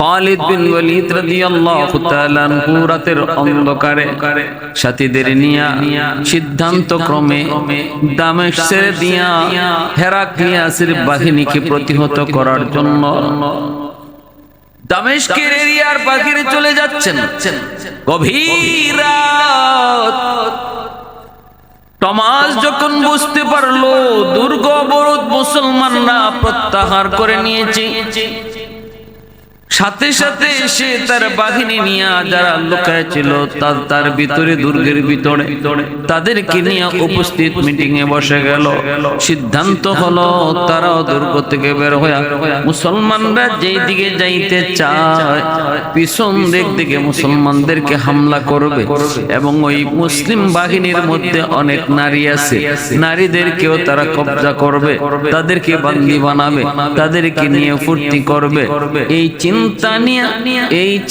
খালিদ বিন ওয়ালিদ রাদিয়াল্লাহু তাআলা আনহু রাতের অন্ধকারে সাথীদের নিয়ে সিদ্ধান্ত ক্রমে দামেস্ক ছেড়ে দিয়া হেরাক্লিয়াসের বাহিনীকে প্রতিহত করার জন্য দামেস্কের এরিয়ার বাহিরে চলে যাচ্ছেন। গভীর রাত। টমাস যখন বুঝতে পারলো দুর্গ অবরোধ মুসলমানরা প্রত্যাহার করে নিয়েছে, সাথে সাথে সে তার বাহিনী নিয়ে যারা লুকায় ছিল তার ভিতরে দুর্গের ভিতরে তাদেরকে নিয়ে উপস্থিত মিটিং এ বসে গেল। সিদ্ধান্ত হলো তারাও দুর্গ থেকে বের হয়ে মুসলমানরা যেই দিকে যাইতে চায় পিছন দিক থেকে মুসলমানদেরকে হামলা করবে এবং ওই মুসলিম বাহিনীর মধ্যে অনেক নারী আছে, নারীদেরকেও তারা কব্জা করবে, তাদেরকে বান্দি বানাবে, তাদেরকে নিয়ে ফুর্তি করবে। এই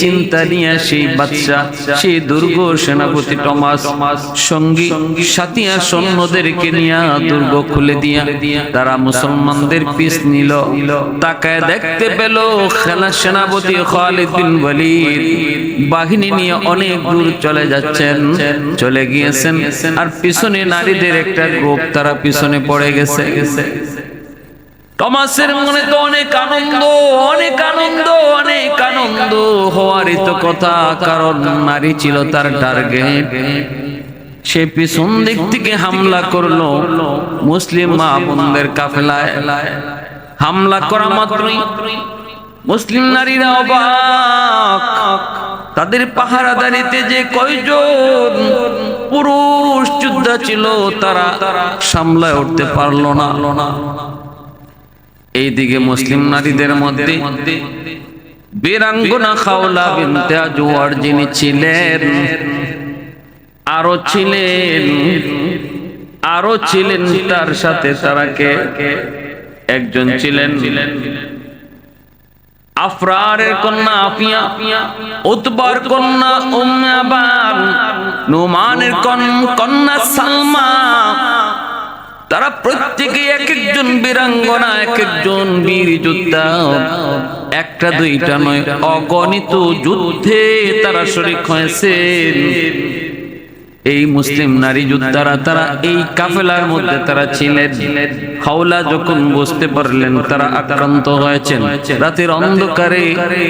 চিন্তা নিয়ে সেই বাদশা, সেই দুর্গ সেনাপতি টমাস সঙ্গী সাথী আর সৈন্যদেরকে নিয়ে দুর্গ খুলে দিয়া তারা মুসলমানদের পিছ নিল। তাকায় দেখতে পেল সেনাপতি খালিদ বিন ওয়ালিদ বাহিনী নিয়ে অনেক দূর চলে গিয়েছেন, আর পিছনে নারীদের একটা গ্রুপ তারা পিছনে পড়ে গেছে। টমাসের মনে তো অনেক আনন্দ হওয়ারই তো কথা, কারণ নারী ছিল তার টার্গেট। সে পিছন দিক থেকে হামলা করলো মুসলিম মা বোনদের কাফেলায়। হামলা করা মাত্রই মুসলিম নারীরা অবাক, তাদের পাহারাদারিতে যে কয়জন পুরুষ যোদ্ধা ছিল তারা সামলায় উঠতে পারলো না। এইদিকে মুসলিম নারীদের মধ্যে বীরাঙ্গনা খাওলা বিনতে আজওয়ার যিনি ছিলেন, আরো ছিলেন তার সাথে তারাকে একজন ছিলেন আফরারের কন্যা আফিয়া, উতবার কন্যা উম্মে আবান, নুমানের কন্যা সালমা। তারা প্রত্যেকে এক একজন বীরাঙ্গনা, এক একজন বীর যোদ্ধা, একটা দুইটা নয় অগণিত যুদ্ধে তারা শরীক হয়েছেন। এই মুসলিম নারী যোদ্ধারা তারা এই কাফেলার মধ্যে তারা ছিলেন। খাওলা যখন বুঝতে পারলেন তারা আক্রান্ত হয়েছেন, রাতের অন্ধকারে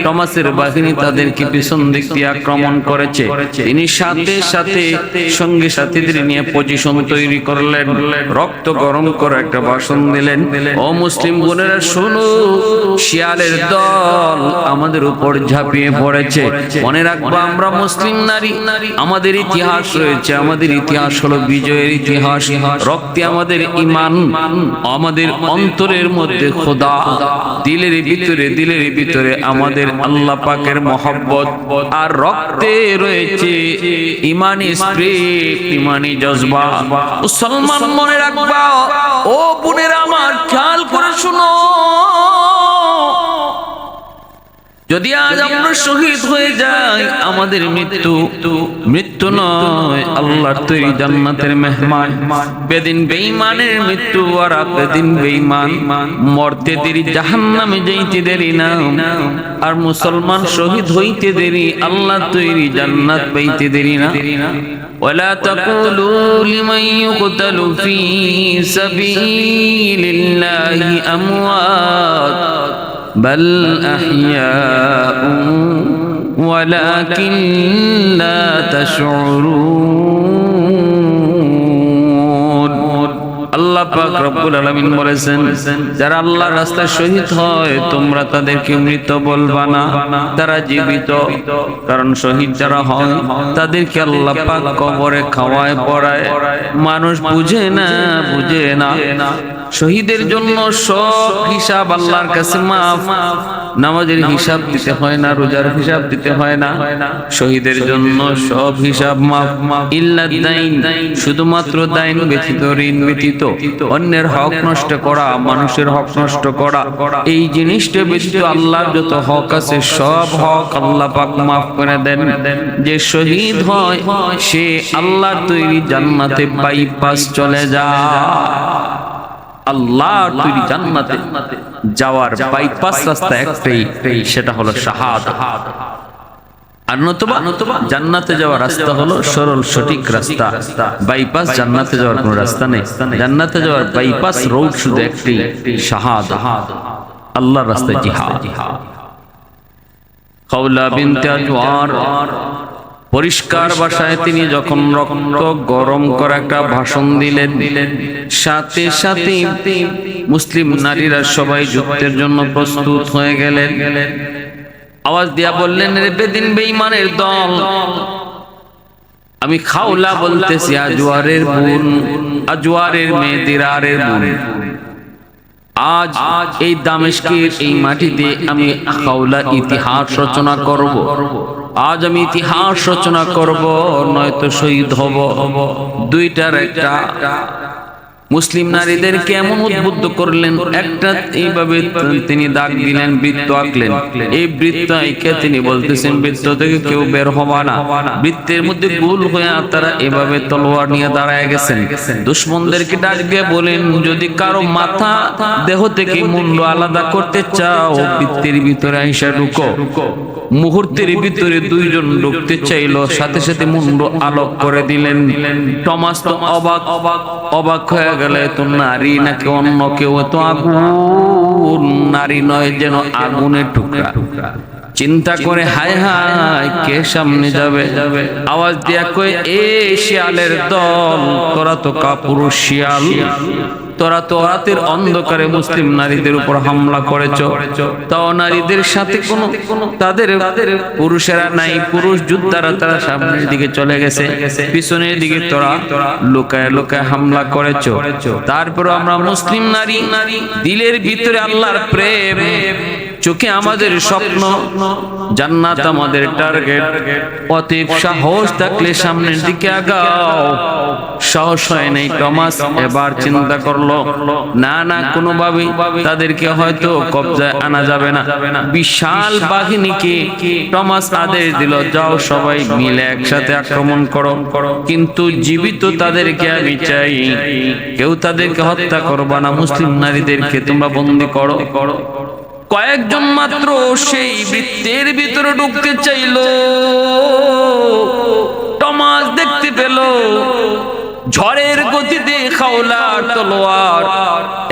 টমাসের বাহিনী তাদেরকে পিছন দিক দিয়ে আক্রমণ করেছে, তিনি সাথে সাথে সঙ্গে সাথীদের নিয়ে পজিশন তৈরি করলেন, রক্ত গরম করে একটা ভাষণ দিলেন। ও মুসলিম বোনেরা শোনো, শিয়ালের দল আমাদের উপর ঝাঁপিয়ে পড়েছে। মনে রাখবো আমরা মুসলিম নারী, আমাদের ইতিহাস রয়েছে, আমাদের ইতিহাস হলো বিজয়ের ইতিহাস। রক্তে আমাদের ঈমান, আমাদের অন্তরের মধ্যে খোদা, দিলের ভিতরে আমাদের আল্লাহ পাকের মহব্বত, আর রক্তে রয়েছে ঈমানি স্পিরিট, ঈমানি জজবা। মুসলমান মনে রাখবা, ও বোনেরা আমার খেয়াল করে শুনো, যদি আজ আমরা শহীদ হয়ে যাই আমাদের মৃত্যু নয়, আল্লাহর তৈরি জান্নাতের মেহমান। বেদিন বেঈমানের মৃত্যু আর বেদিন বেঈমান মরতে দেরি, জাহান্নামে যাইতে দেরি না, আর মুসলমান শহীদ হইতে দেরি, আল্লাহর তৈরি জান্নাত পাইতে দেরি না। ওয়ালা তাকুলু লিমান ইউকতালু ফি সাবিলিল্লাহি আমওয়াত بل أحياء ولكن لا تشعرون। আল্লাহ পাক রব্বুল আলামিন বলেছেন, যারা আল্লাহর রাস্তায় শহীদ হয় তোমরা তাদেরকে মৃত বলবা না, তারা জীবিত। কারণ শহীদ যারা হয় তাদেরকে আল্লাহ পাক কবরে খাওয়ায় পড়ায়, মানুষ বুঝে না। শহীদের জন্য সব হিসাব আল্লাহর কাছে মাফ, নামাজের হিসাব দিতে হয় না, রোজার হিসাব দিতে হয় না, শহীদের জন্য সব হিসাব মাফ। ইল্লা দাইন, শুধুমাত্র দাইন ব্যতীত, ঋণ ব্যতীত, অন্যের হক নষ্ট করা, মানুষের হক নষ্ট করা, এই জিনিসটা ব্যতীত আল্লাহর যত হক আছে সব হক আল্লাহ পাক মাফ করে দেন। যে শহীদ হয় সে আল্লাহর তৈরি জান্নাতে বাইপাস চলে যায়। আল্লাহ তৈরি জান্নাতে যাওয়ার বাইপাস রাস্তা একটাই, সেটা হলো শাহাদাত। আর নতুবা জান্নাতে যাওয়ার রাস্তা হলো সরল সঠিক রাস্তা। বাইপাস জান্নাতে যাওয়ার কোনো রাস্তা নেই। জান্নাতে যাওয়ার বাইপাস রোড শুধু একটি, শাহাদাত, আল্লাহর রাস্তায় জিহাদ। খাওলা বিনতে আজওয়ার পরিষ্কার ভাষায় তিনি যখন রক্ত গরম করা একটা ভাষণ দিলেন, সাথে সাথে মুসলিম নারীরা সবাই যুদ্ধের জন্য প্রস্তুত হয়ে গেলেন। আওয়াজ দিয়া বললেন, রে বেদিন বেঈমানের দল, আমি খাওলা বলতেছি, আজওয়ারের বোন, আজওয়ারের মেয়ে, দিরারের বোন। আজ এই দামেস্কের এই মাটিতে আমি খাওলা ইতিহাস রচনা করব। আজ আমি ইতিহাস রচনা করব, নয়তো শহীদ হব। দুইটার একটা। মুসলিম নারীদেরকে এমন উদ্বুদ্ধ করলেন, একটা এইভাবে তিনি দাগ দিলেন, বৃত্ত আঁকলেন। এই বৃত্ত আঁকে তিনি বলতেছেন, বৃত্ত থেকে কেউ বের হবে না। বৃত্তের মধ্যে গোল হয়ে তারা এভাবে তলোয়ার নিয়ে দাঁড়ায় গেছেন। দুশমনদেরকে ডাক দিয়ে বলেন, যদি কারো মাথা দেহ থেকে মুন্ড আলাদা করতে চাও, বৃত্তের ভিতরে আইসা ঢুকো। মুহূর্তের ভিতরে দুইজন ঢুকতে চাইলো, সাথে সাথে মুন্ড আলোক করে দিলেন। টমাস তো অবাক হয়ে গেল, তো নারী নাকি অন্য কেউ? তো আগুন, নারী নয়, যেন আগুনের টুকরা। চিন্তা করে হায় হায়, কে সামনে যাবে? আওয়াজ দিয়া কই, এ শিয়ালের দল, তোরা তো কাপুরুষ শিয়াল, তোরা তো রাতের অন্ধকারে মুসলিম নারীদের উপর হামলা করেছ। তাও নারীদের সাথে কোনো তাদের পুরুষেরা নাই, পুরুষ যোদ্ধারা তারা সামনের দিকে চলে গেছে, পিছনের দিকে তোরা লুকায় লুকায় হামলা করেছ। তারপর আমরা মুসলিম নারী, দিলের ভিতরে আল্লাহর প্রেম, চোখে আমাদের স্বপ্ন, জান্নাত আমাদের টার্গেট। অতএব সাহস থাকলে সামনের দিকে আগাও। সাহস হয় নাই টমাস। এবার চিন্তা করলো, না না, কোনোভাবেই তাদেরকে হয়তো কবজায় আনা যাবে না। বিশাল বাহিনীকে টমাস আদেশ দিল, যাও সবাই মিলে একসাথে আক্রমণ করো, কিন্তু জীবিত তাদেরকে আমি চাই। কেউ তাদেরকে হত্যা করবা না, মুসলিম নারীদেরকে তোমরা বন্দী করো। কয়েকজন মাত্র সেই বৃত্তের ভিতরে ঢুকতে চাইল। টমাস দেখতে পেল ঝড়ের গতিতে খাওলার তলোয়ার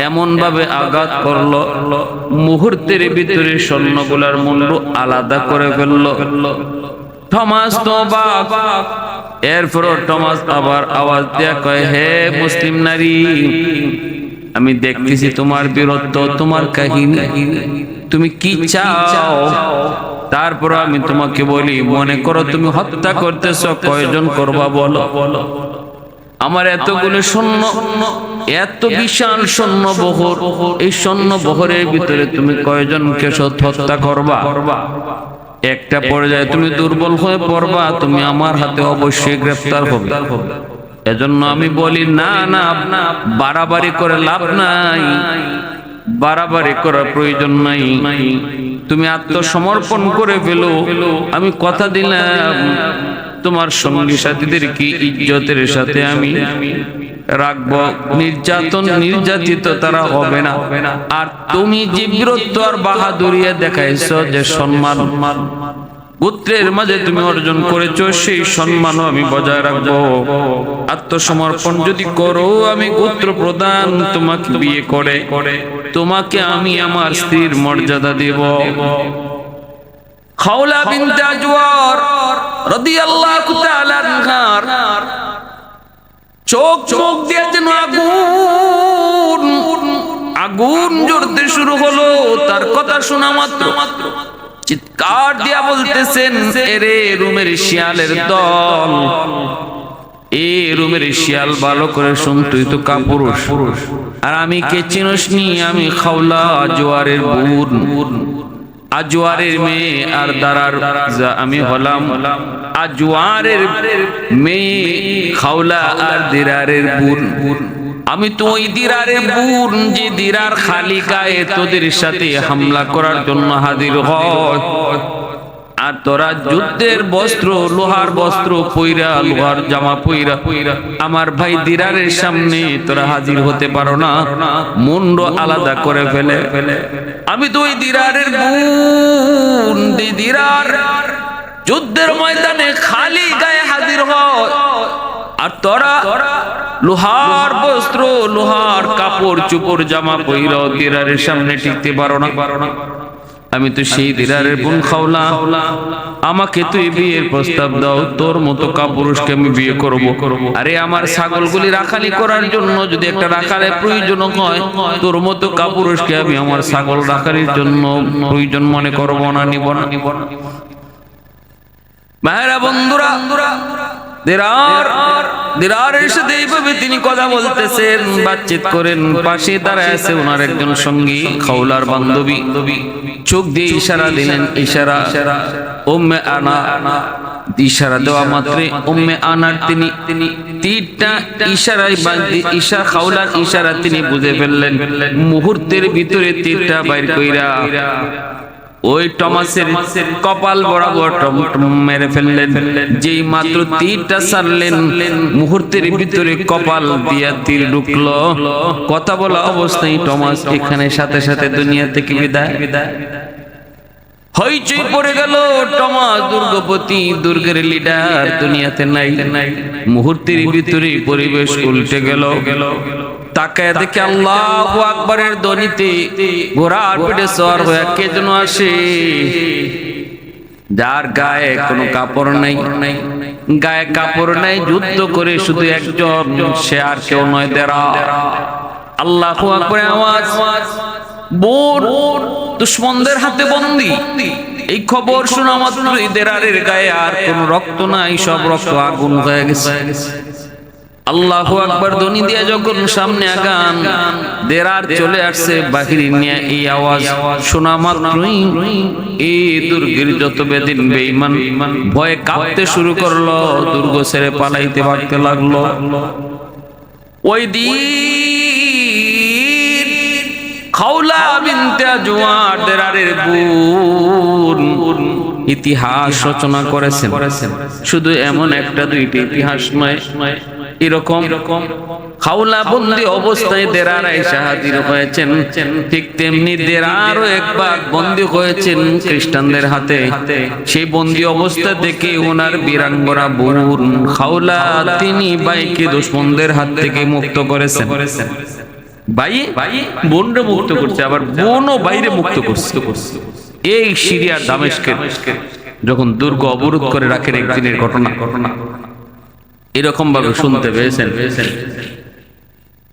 এমন ভাবে আঘাত করলো, মুহূর্তের ভিতরে সৈন্যগুলার মুন্ড আলাদা করে ফেলল। টমাস তো অবাক। এরপর টমাস আবার আওয়াজ দিয়ে কয়, হে মুসলিম নারী, আমি দেখতেছি তোমার বীরত্ব, তোমার কাহিনী, তুমি কি চাও? তারপর আমি তোমাকে বলি, মনে করো তুমি হত্যা করতেছ, কয়জন করবা বলো? আমার এতগুলো সৈন্য, এত বিশাল সৈন্য বহর, এই সৈন্য বহরের ভিতরে তুমি কয়জনকে হত্যা করবা? একটা পর্যায়ে তুমি দুর্বল হয়ে পড়বা, তুমি আমার হাতে অবশ্যই গ্রেফতার হবে। এজন্য আমি বলি, না না, বাড়াবাড়ি করে লাভ নাই, বাড়াবাড়ি করার প্রয়োজন নাই। তুমি আত্মসমর্পণ করে ফেলো। আমি কথা দিলাম, তোমার সঙ্গী সাথীদেরকে ইজ্জতের সাথে আমি রাখবো, নির্যাতিত তারা হবে না। আর তুমি যে বীরত্ব আর বাহাদুরিয়া দেখাইছো, যে সম্মান গোত্রের মাঝে তুমি অর্জন করেছো, সেই সম্মানও আমি বজায় রাখবো। আত্মসমর্পণ যদি করো, আমি গোত্র প্রধান তোমাকে বিয়ে করে তোমাকে আমি আমার স্ত্রীর মর্যাদা দেব। খাওলা বিনতে আজওয়ার রাদিয়াল্লাহু তাআলা আনহার চোখ দিয়ে যেন আগুন জ্বলতে শুরু হলো। তার কথা শোনা মাত্র চিৎকার দিয়া বলতেছেন, এরে রুমের শিয়ালের দল, এ রুমের শিয়াল, ভালো করে শুন, তুই তো কাপুরুষ, আর আমি কে চিনস নি? আমি খাওলা, আজওয়ারের বোন, আজওয়ারের মেয়ে। আর দারার আমি হলাম আজওয়ারের মেয়ে, খাওলা আর দিরারের বোন। আমি তো ওই দিরারের বোন, যে দিরার খালি গায়ে তোদের সাথে হামলা করার জন্য হাজির হয়। আর তোরা যুদ্ধের বস্ত্র, লোহার বস্ত্র পইরা, লোহার জামা পইরা আমার ভাই দিরারের সামনে তোরা হাজির হতে পারো না, মুন্ড আলাদা করে ফেলে। আমি তো ওই দিরারের বোন, দিরার যুদ্ধের ময়দানে খালি গায়ে হাজির হয়, আর তোরা লোহার বস্ত্র, লোহার কাপড় চোপড় জামা পইরা দিরারের সামনে টিকতে পারো না। আমি তো সেই দিরারের বোন খাওলা, আমাকে তুই বিয়ের প্রস্তাব দাও, তোর মতো কাপুরুষকে আমি বিয়ে করব। আরে আমার ছাগলগুলি রাখালি করার জন্য যদি একটা রাখালের প্রয়োজন হয়, তোর মতো কাপুরুষকে আমি আমার ছাগল রাখালির জন্য প্রয়োজন মনে করব না, নিব না। ভাইরা বন্ধুরা, দিরারের সাথে এইভাবে তিনি কথা বলতেছেন, বাতচিত করেন। পাশে দাঁড়ায় আছে ওনার একজন সঙ্গী, খাওলার বান্ধবী। চোখ দিয়ে ইশারা দিলেন, ইশারা উম্মে আনা। ইশারা দেওয়া মাত্রে উম্মে আনার তিনি তীরটা ইশারায় ঈশা খাওলার ইশারা তিনি বুঝে ফেললেন। মুহূর্তের ভিতরে তীরটা বাইর কইরা ওই টমাসের কপাল বরাবর মেরে ফেললেন। যেই মাত্র তীরটা ছাড়লেন, মুহূর্তের ভিতরে কপাল দিয়া তীর ঢুকলো। কথা বলা অবস্থায় টমাস এখানে সাথে সাথে দুনিয়া থেকে বিদায়। হইচই পড়ে গেল। টমাস দুর্গপতি, দুর্গের লিডার দুনিয়াতে নাই। মুহূর্তের ভিতরে পরিবেশ উল্টে গেল। তাকায় দেখে আল্লাহু আকবারের ধ্বনিতে ঘোড়ার পিঠে সওয়ার হয়ে কে যেন আসে, যার গায়ে কোনো কাপড় নাই, গায়ে কাপড় নাই, যুদ্ধ করে শুধু একজন, সে আর কেউ নয় দিরার। আল্লাহু আকবারের আওয়াজ। বোন দুশমনদের হাতে বন্দী। এই খবর শোনা মাত্রই দিরারের গায়ে আর কোনো রক্ত নাই, সব রক্ত আগুন হয়ে গেছে। আল্লাহু আকবার ধ্বনি দিয়ে যখন সামনে আগান, দিরার চলে আসছে বাহিনী নিয়ে। এই আওয়াজ শোনা মাত্রই এই দুর্গের যত বেদিন বেঈমান ভয়ে কাঁপতে শুরু করলো, দুর্গ ছেড়ে পালাইতে ভাগতে লাগলো। ওই দিন খাওলা বিনতে আজওয়ার দিরারের বোন ইতিহাস রচনা করেছেন। শুধু এমন একটা দুইটা ইতিহাস নয়, এরকম খাওলা বন্দী অবস্থায় দিরার আয়েশা হাজির হয়েছেন। ঠিক তেমনি দিরারও একবার বন্দী হয়েছেন খ্রিস্টানদের হাতে। সেই বন্দী অবস্থা দেখে ওনার বীরাঙ্গনা বোন খাওলা তিনি বাইকে দুশমনদের হাত থেকে মুক্ত করেছেন। ভাই বোনরে মুক্ত করছে, আবার বোনও বাইরে মুক্ত করছে। এই সিরিয়ার দামেস্কে যখন দুর্গ অবরোধ করে রাখেন একদিনের ঘটনা এরকম ভাবে শুনতে পেয়েছেন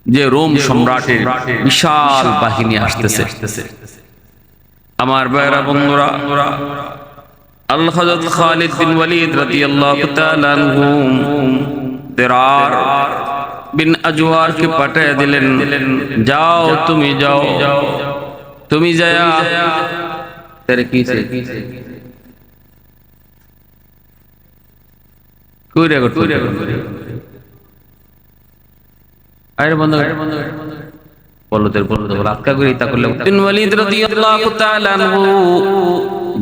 যে রোম সম্রাটের বিশাল বাহিনী আসতেছে। আমার ভাইরা বন্ধুরা, আল্লাহ হযরত খালিদ বিন ওয়ালিদ রাদিয়াল্লাহু তাআলা আনহু দিরার বিন আজওয়ার কে পাঠিয়ে দিলেন, যাও তুমি যাও, তুমি যায়া তেরে কিসে কইরা করতে আরে বন্ধ বলদের রাতকা করে তা করলে বিন ওয়ালিদ রাদিয়াল্লাহু তাআলা আনহু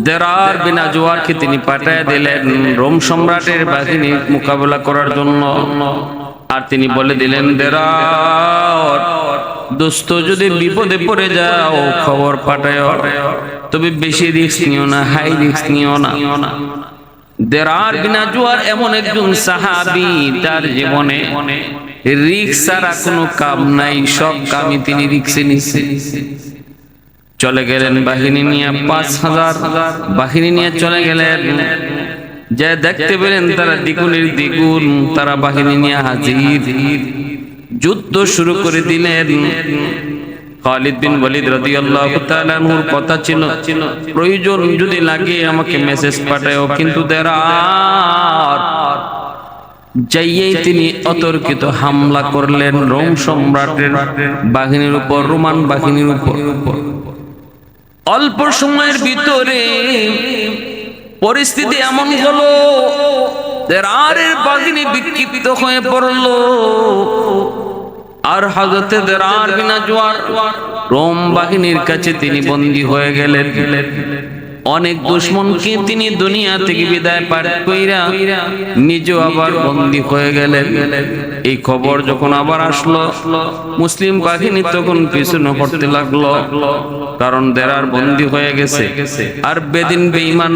দিরার বিন আজওয়ার কে তিনি পাঠিয়ে দিলেন রোম সম্রাটের বাহিনী মোকাবেলা করার জন্য। আর তিনি বলে দিলেন, দিরার দোস্ত, যদি বিপদে পড়ে যাও খবর পাঠাও, তবে বেশি রিস্ক নিও না, হাই রিস্ক নিও না। দিরার বিন আজওয়ার এমন একজন সাহাবী, তার জীবনে রিস্ক ছাড়া কোনো কাম নাই, সব কামই তিনি রিস্কে নিছেন। চলে গেলেন বাহিনী নিয়ে, ৫,০০০ বাহিনী নিয়ে চলে গেলেন। যে দেখতে পেলেন তারা দ্বিগুণের দ্বিগুণ, তারা বাহিনী নিয়ে হাজির, যুদ্ধ শুরু করে দিলেন। খালিদ বিন ওয়ালিদ রাদিয়াল্লাহু তাআলা আনহুর কথা ছিল, প্রয়োজন যদি লাগে আমাকে মেসেজ পাঠাও, কিন্তু দিরার যাইয়েই তিনি অতর্কিত হামলা করলেন রোম সম্রাটের বাহিনীর উপর, রোমান বাহিনীর উপর। অল্প সময়ের ভিতরে পরিস্থিতি এমন হলো, দিরারের বাহিনী বিক্ষিপ্ত হয়ে পড়ল। আর হযরত দিরার বিন আজওয়ার রোম বাহিনীর কাছে তিনি বন্দী হয়ে গেলেন। অনেক দুশমনকে তিনি দুনিয়া থেকে বিদায় পাঠ কইরা নিজেও আবার বন্দী হয়ে গেলেন। এই খবর যখন আবার আসলো, মুসলিম বাহিনী তখন পিছনে পড়তে লাগলো, কারণ দেরার বন্দী হয়ে গেছে। আর বেদিন বেঈমান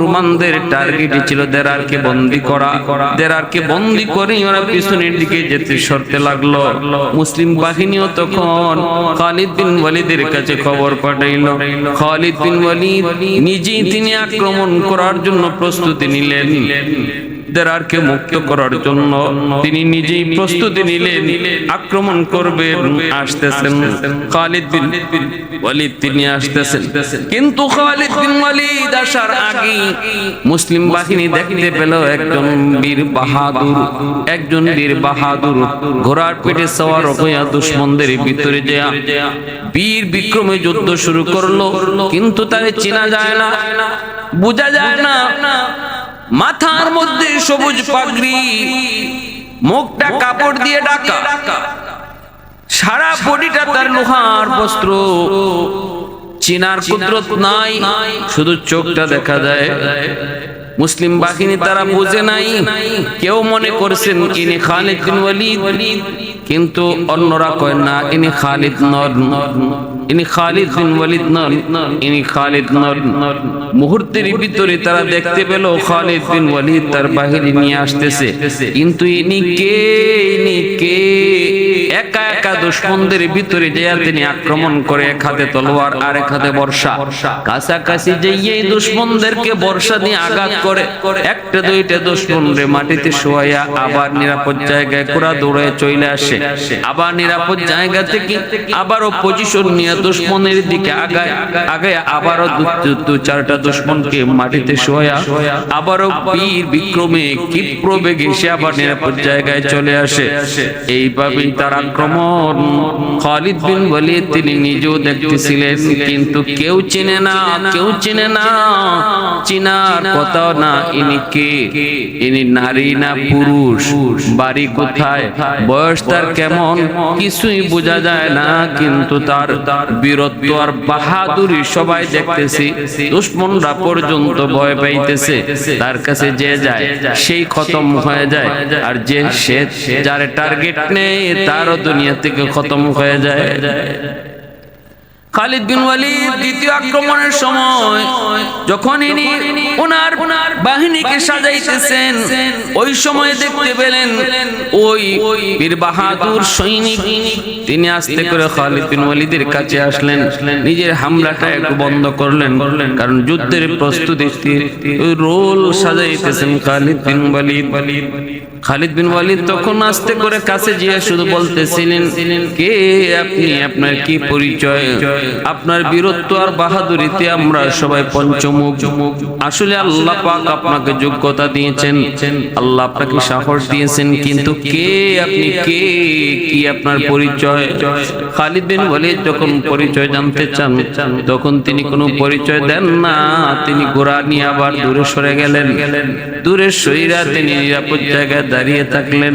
রোমানদের টার্গেটই ছিল দেরারকে বন্দী করা। দেরারকে বন্দী করে ওরা পিছনের দিকে যেতে সরতে লাগলো। মুসলিম বাহিনীও তখন খালিদ বিন ওয়ালিদের কাছে খবর পাঠাইল। খালিদ বিন ওয়ালিদ নিজেই তিনি আক্রমণ করার জন্য প্রস্তুতি নিলেন। দেরারকে মুক্ত করার জন্য তিনি নিজেই প্রস্তুতি নিলেন, আক্রমণ করবেন, আসতেছেন। খালিদ বিন ওয়ালিদ তিনি আসতেছেন, কিন্তু খালিদ বিন ওয়ালিদ আসার আগে মুসলিম বাহিনী দেখতে পেল একজন বীর বাহাদুর ঘোড়ার পিঠে সওয়ার হইয়া দুশমনদের ভিতরে যায় বীর বিক্রমে যুদ্ধ শুরু করলো। কিন্তু তাকে চেনা যায় না, বোঝা যায় না। মাথার মধ্যে সবুজ পাগড়ি, মুখটা কাপড় দিয়ে ঢাকা, সারা বডিটা তার লোহার বস্ত্র, চিনার কুদরত নাই, শুধু চোখটা দেখা যায়। মুসলিম বাহিনী তারা বুঝে নাই, কেউ মনে করছেন ইনি খালিদ বিন ওয়ালিদ, কিন্তু অন্যরা কয় না ইনি খালিদ নন, ইনি খালিদ বিন ওয়ালিদ নন, ইনি খালিদ নন। মুহূর্তের ভিতরে তারা দেখতে পেল খালিদ বিন ওয়ালিদ তার বাহিনী নিয়ে আসতেছে, কিন্তু ইনি কে? একা একা দুশমনদের ভিতরে যেয়া তিনি আক্রমণ করে, এক হাতে তলোয়ার আর এক হাতে বর্ষা, কাছাকাছি যেই দুশমনদেরকে বর্ষা দিয়ে আঘাত করে একটা দুইটা দুশমনরে মাটিতে শোয়াইয়া আবার নিরাপদ জায়গায় কুড়া দৌড়ে চলে আসে। আবার নিরাপদ জায়গা থেকে আবারও পজিশন নিয়ে দুশমনের দিকে আগায় আবারও দু চারটা দুশমনকে মাটিতে শোয়া আবারও বীর বিক্রমে ক্ষিপ্র বেগে সে আবার নিরাপদ জায়গায় চলে আসে। এইভাবেই তার আক্রমণ। খালিদ বিন ওয়ালিদ তিনি নিজেও দেখতেছিলেন, কিন্তু কেউ চেনে না, চিনার কথা না। ইনি কে? ইনি নারী না পুরুষ? বাড়ি কোথায়? বয়স তার কেমন? কিছুই বোঝা যায় না, কিন্তু তার বীরত্ব আর বাহাদুরি সবাই দেখতেছি। দুশমনরা পর্যন্ত ভয় পাইতেছে। তার কাছে যে যায় সেই খতম হয়ে যায়, আর যে সে যার টার্গেট নেই তারও দুনিয়া থেকে খতম হয়ে যায়। খালিদ বিন ওয়ালিদ দ্বিতীয় আক্রমণের সময় যখন ইনি ওনার বাহিনীকে সাজাইতেছেন, ওই সময় দেখতে পেলেন ওই বীর বাহাদুর সৈনিক তিনি আস্তে করে খালিদ বিন ওয়ালিদের কাছে আসলেন, নিজের হামলাটা একটু বন্ধ করলেন, কারণ যুদ্ধের প্রস্তুতি রোল সাজাইতেছেন খালিদ বিন ওয়ালিদ। খালিদ বিন ওয়ালিদ তখন আস্তে করে কাছে গিয়ে শুধু বলতেছিলেন, কে আপনি? আপনার কি পরিচয়? আপনার বীরত্ব আর বাহাদুরিতে আমরা সবাই পঞ্চমুখ। আসলে আল্লাহ পাক আপনাকে যোগ্যতা দিয়েছেন, আল্লাহ আপনাকে সাহস দিয়েছেন, কিন্তু কে আপনি? কে? কি আপনার পরিচয়? খালিদ বিন ওয়ালিদ যখন পরিচয় জানতে চান তখন তিনি কোনো পরিচয় দেন না। তিনি ঘোড়া নিয়ে আবার দূরে সরে গেলেন। দূরে সইরা তিনি নিরাপদ জায়গায় দাঁড়িয়ে থাকলেন।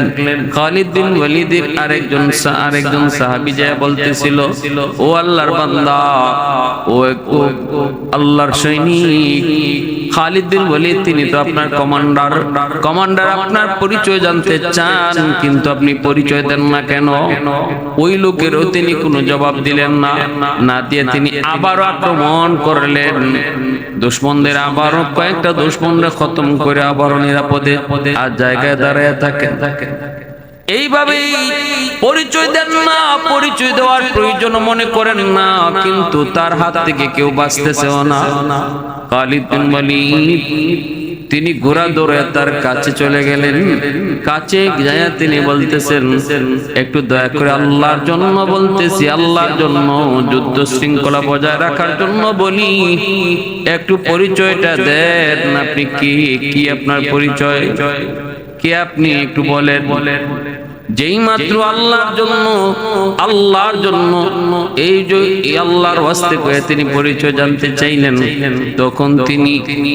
খালিদ বিন ওয়ালিদের আরেকজন সাহাবী যায় বলতেছিল, ও আল্লাহর বান্দা, ও আল্লাহর সৈনিক খালিদ বিন ওয়ালিদ, তিনি তো আপনার কমান্ডার, আপনার পরিচয় জানতে চান, কিন্তু আপনি পরিচয় দেন না কেন? ওই লোকেরও তিনি কোনো জবাব দিলেন না দিয়ে তিনি আবারও আক্রমণ করলেন। দুশমনদের আবারও কয়েকটা দুশমনরা খতম করে আবারও নিরাপদে আর জায়গায় দাঁড়ায় থাকেন। এইভাবেই পরিচয় দেন না, পরিচয় দেওয়ার প্রয়োজন মনে করেন না, কিন্তু তার হাত থেকে কেউ বাঁচতেছেও না। খালিদ বিন ওয়ালিদ তিনি ঘোড়া দৌড়ে তার কাছে চলে গেলেন। কাছে যায় তিনি বলতেছেন, একটু দয়া করে আল্লাহর জন্য বলতেছি, আল্লাহর জন্য, যুদ্ধ শৃঙ্খলা বজায় রাখার জন্য বলি, একটু পরিচয়টা দেন। আপনি কি আপনার পরিচয়? কে আপনি? একটু বলেন। যেই মাত্র আল্লাহর জন্য এই যে আল্লাহর ওয়াস্তে করে তিনি পরিচয় জানতে চাইলেন, তখন তিনি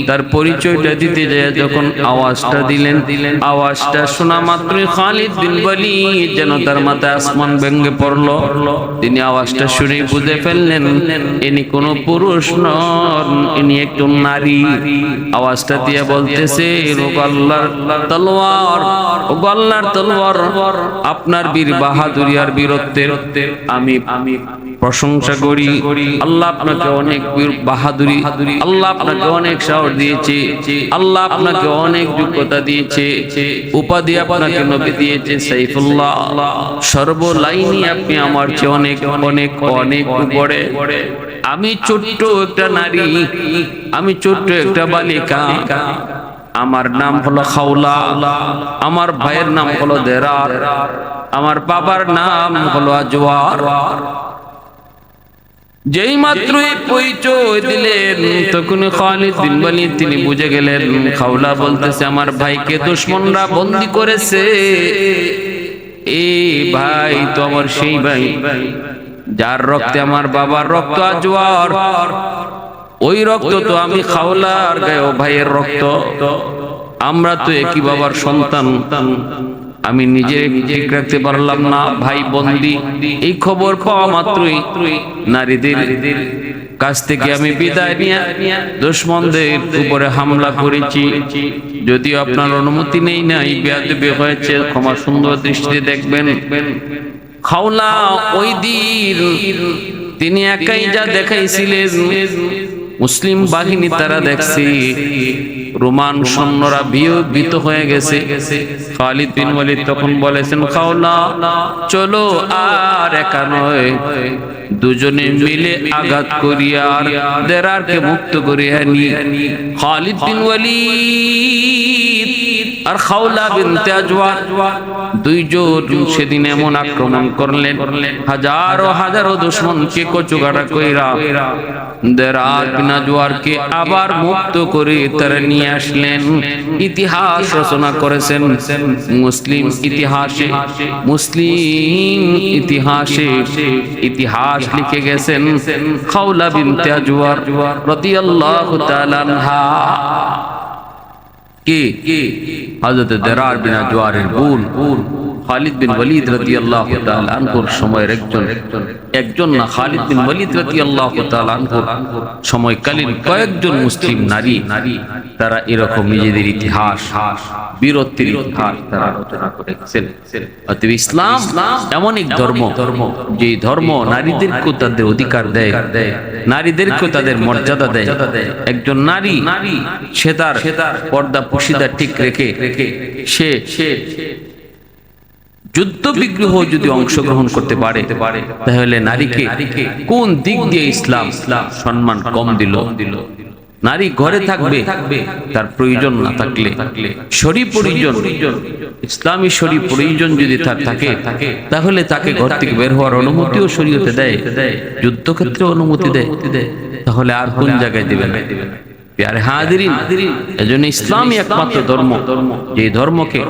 তার পরিচয়টা দিতে যায় যখন আওয়াজটা দিলেন, আওয়াজটা শোনা মাত্রই খালিদ বিন ওয়ালিদ যেন তার মাথায় আসমান ভেঙে পড়ল। তিনি আওয়াজটা শুনে বুঝে ফেললেন ইনি কোনো পুরুষ নন, ইনি একজন নারী। আওয়াজটা দিয়ে বলতেছে, ও আল্লাহর তলোয়ার, ও আল্লাহর তলোয়ার, আপনার বীর বাহাদুরি আর বীরত্বের আমি প্রশংসা করি। আল্লাহ আপনাকে অনেক বীর বাহাদুরি, আল্লাহ আপনাকে অনেক সাহস দিয়েছে, আল্লাহ আপনাকে অনেক যোগ্যতা দিয়েছে, উপাধি আপনাকে নবী দিয়েছে সাইফুল্লাহ। সর্বলাইনই আপনি আমার চেয়ে অনেক অনেক অনেক উপরে। আমি ছোট্ট একটা নারী, আমি ছোট্ট একটা বালিকা, আমার নাম হলো খাওলা, আমার ভাইয়ের নাম হলো দেরার, আমার বাবার নাম হলো আজওয়ার। যেই মাত্রই পরিচয় দিলেন তখন খালিদ বিন ওয়ালিদ তিনি বুঝে গেলেন খাওলা বলতেছে আমার ভাইকে দুশমনরা বন্দী করেছে। এই ভাই তো আমার সেই ভাই যার রক্তে আমার বাবার রক্ত আজওয়ার, ওই রক্ত তো আমি খাওলার গায়ে ও ভাইয়ের রক্ত, আমরা তো একই বাবার সন্তান। আমি নিজে ঠিক রাখতে পারলাম না, ভাই বন্দী। এই খবর পাওয়া মাত্রই নারীদের কাছ থেকে আমি বিদায় নিয়ে দুশমনদের উপরে হামলা করেছি। যদিও আপনার অনুমতি নেই, নাই বেয়াদবি হয়েছে, ক্ষমা সুন্দর দৃষ্টিতে দেখবেন। খাওলা ওই দিন তিনি একাই যা দেখাইছিলেন, মুসলিম বাহিনী তারা দেখছে, রোমান সৈন্যরা ভীত হয়ে গেছে। খালিদ বিন ওয়ালিদ তখন বলেছেন খাওলা চলো আর একা নয়, দুজনে মিলে আঘাত করিয়া আর দেরারকে মুক্ত করিয়া নি। খালিদ বিন ওয়ালিদ আর খাওলা বিনতে আজওয়ার দুইজন সেদিন এমন আক্রমণ করলেন, হাজারো হাজারো দুশমনকে কচুকাটা কইরা দেরার বিন আজওয়ারকে আবার মুক্ত করে তারা নিয়ে আসলেন। ইতিহাস রচনা করেছেন মুসলিম ইতিহাসে, মুসলিম ইতিহাসে ইতিহাস লিখে গেছেন খাওলা বিনতে আজওয়ার রাদিয়াল্লাহু তাআলা আনহা কি হযরত দেরার বিন আজওয়ারের বোন খালিদ বিন ওয়ালিদ রাদিয়াল্লাহু তাআলা আনহুর সময়ের একজন না, খালিদ বিন ওয়ালিদ রাদিয়াল্লাহু তাআলা আনহুর সময়কালীন কয়েকজন মুসলিম নারী তারা এরকম নিজেদের ইতিহাস, বীরত্বের ইতিহাস তারা রচনা করেছেন। অতএব ইসলাম এমন এক ধর্ম, যে ধর্ম নারীদেরকে তাদের অধিকার দেয়, নারীদেরকে তাদের মর্যাদা দেয়। একজন নারী সে তার পর্দা পশিদা ঠিক রেখে সে যুদ্ধ বিগ্রহ যদি অংশগ্রহণ করতে পারে, তাহলে নারীকে কোন দিক দিয়ে ইসলাম সম্মান কম দিল? নারী ঘরে থাকবে তার প্রয়োজন না থাকলে, শরীর প্রয়োজন, ইসলামী শরীর প্রয়োজন যদি তার থাকে, তাহলে তাকে ঘর থেকে বের হওয়ার অনুমতিও শরীয়তে দেয়, যুদ্ধক্ষেত্রে অনুমতি দেয়। তাহলে আর কোন জায়গায় দিবেন? প্যারে হাজিরিন, এজন্য ইসলামই একমাত্র ধর্ম, যে ধর্মকে